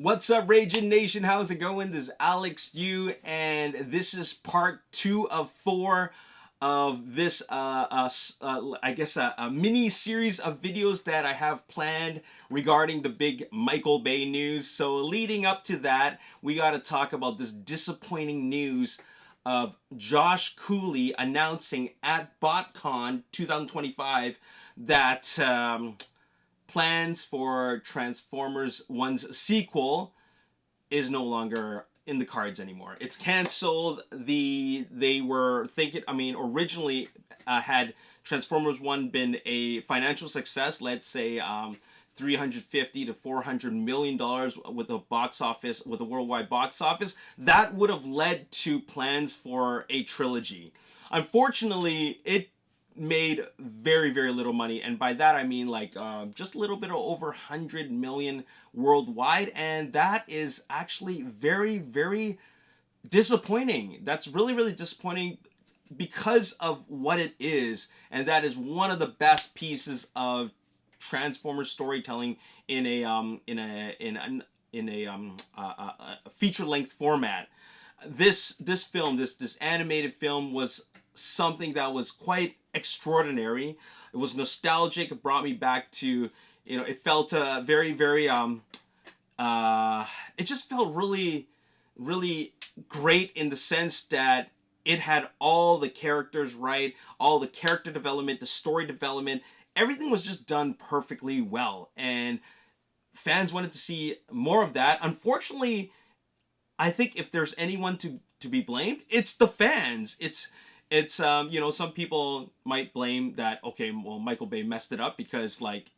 What's up, Ragin Nation? How's it going? This is Alex Yu, and this is part 2 of 4 of this, I guess, a mini series of videos that I have planned regarding the big Michael Bay news. So, leading up to that, we got to talk about this disappointing news of Josh Cooley announcing at BotCon 2025 that plans for Transformers 1's sequel is no longer in the cards anymore. It's canceled. They were thinking, originally had Transformers 1 been a financial success, let's say 350 to 400 million dollars with a box office, with a worldwide box office, that would have led to plans for a trilogy. Unfortunately, it made very, very little money, and by that I mean like just a little bit over 100 million worldwide, and that is actually very, very disappointing. That's really, really disappointing because of what it is, and that is one of the best pieces of Transformers storytelling in a feature length format. This film, this animated film, was something that was quite extraordinary. It was nostalgic. It brought me back to, it felt very, very it just felt really, really great in the sense that it had all the characters right, all the character development, the story development. Everything was just done perfectly well, and fans wanted to see more of that. Unfortunately, I think if there's anyone to be blamed, it's the fans. It's some people might blame that, okay, well, Michael Bay messed it up because, like,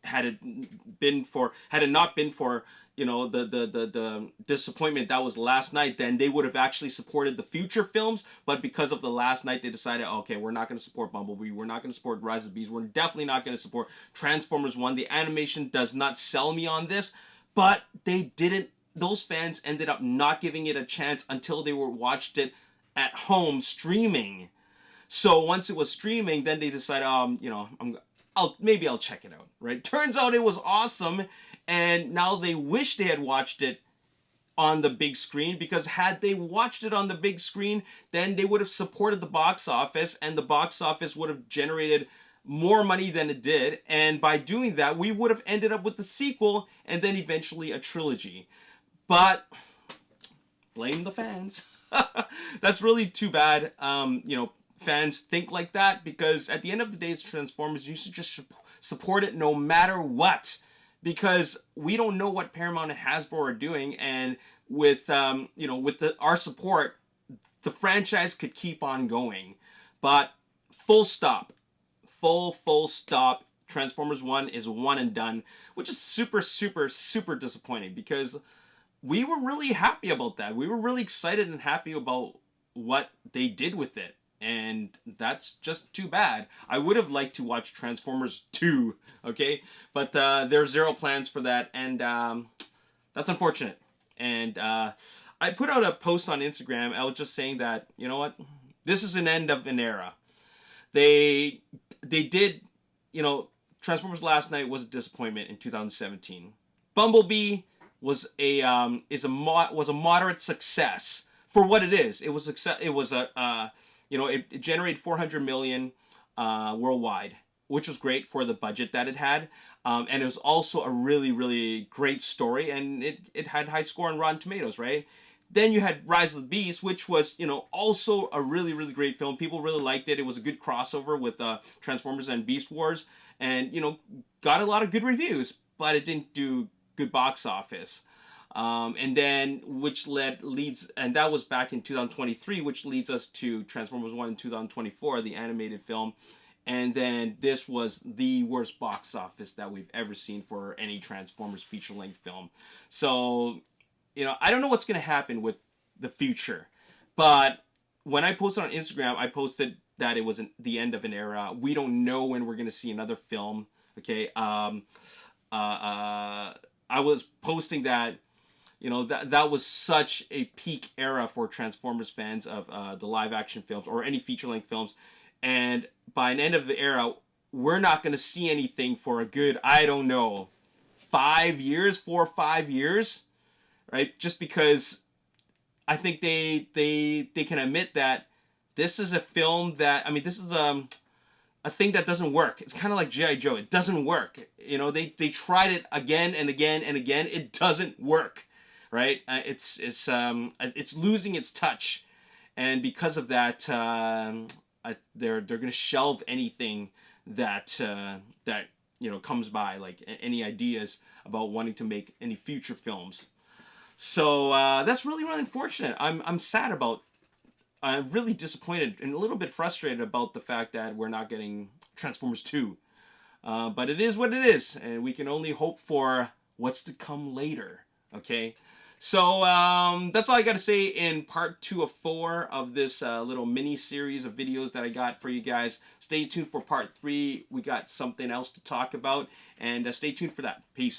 had it not been for the disappointment that was Last Night, then they would have actually supported the future films. But because of the Last Night, they decided, okay, we're not going to support Bumblebee, we're not going to support Rise of the Beast, we're definitely not going to support Transformers 1. The animation does not sell me on this, but they didn't. Those fans ended up not giving it a chance until they were watched it at home streaming. So once it was streaming, then they decided, I'll check it out, right? Turns out it was awesome, and now they wish they had watched it on the big screen, because had they watched it on the big screen, then they would have supported the box office, and the box office would have generated more money than it did, and by doing that, we would have ended up with the sequel and then eventually a trilogy. But blame the fans. That's really too bad. Fans think like that, because at the end of the day, it's Transformers. You should just support it no matter what, because we don't know what Paramount and Hasbro are doing, and with our support, the franchise could keep on going. But full stop. Full stop. Transformers 1 is one and done, which is super, super, super disappointing, because we were really happy about that. We were really excited and happy about what they did with it. And that's just too bad. I would have liked to watch Transformers 2, okay? But there's zero plans for that, and that's unfortunate. And I put out a post on Instagram. I was just saying that, you know what? This is an end of an era. They did, Transformers Last Night was a disappointment in 2017. Bumblebee was a moderate success for what it is. It was it generated 400 million worldwide, which was great for the budget that it had, and it was also a really, really great story, and it had high score on Rotten Tomatoes, right? Then you had Rise of the Beast, which was also a really, really great film. People really liked it. It was a good crossover with Transformers and Beast Wars, and got a lot of good reviews, but it didn't do good box office. And then and that was back in 2023, which leads us to Transformers 1 in 2024, the animated film. And then this was the worst box office that we've ever seen for any Transformers feature-length film. So, I don't know what's going to happen with the future. But when I posted on Instagram, I posted that it was the end of an era. We don't know when we're going to see another film, okay? I was posting that that was such a peak era for Transformers fans of the live action films or any feature length films, and by an end of the era, we're not going to see anything for a good, I don't know, 4 or 5 years. right? Just because I think they can admit that this is a film that, I mean, this is a thing that doesn't work. It's kind of like G.I. Joe. It doesn't work. You know, they tried it again and again and again. It doesn't work, right? It's losing its touch, and because of that, they're gonna shelve anything that comes by, like any ideas about wanting to make any future films. So that's really unfortunate. I'm sad about. I'm really disappointed and a little bit frustrated about the fact that we're not getting Transformers 2. But it is what it is, and we can only hope for what's to come later. Okay? So that's all I got to say in part 2 of 4 of this little mini series of videos that I got for you guys. Stay tuned for part 3. We got something else to talk about, and stay tuned for that. Peace.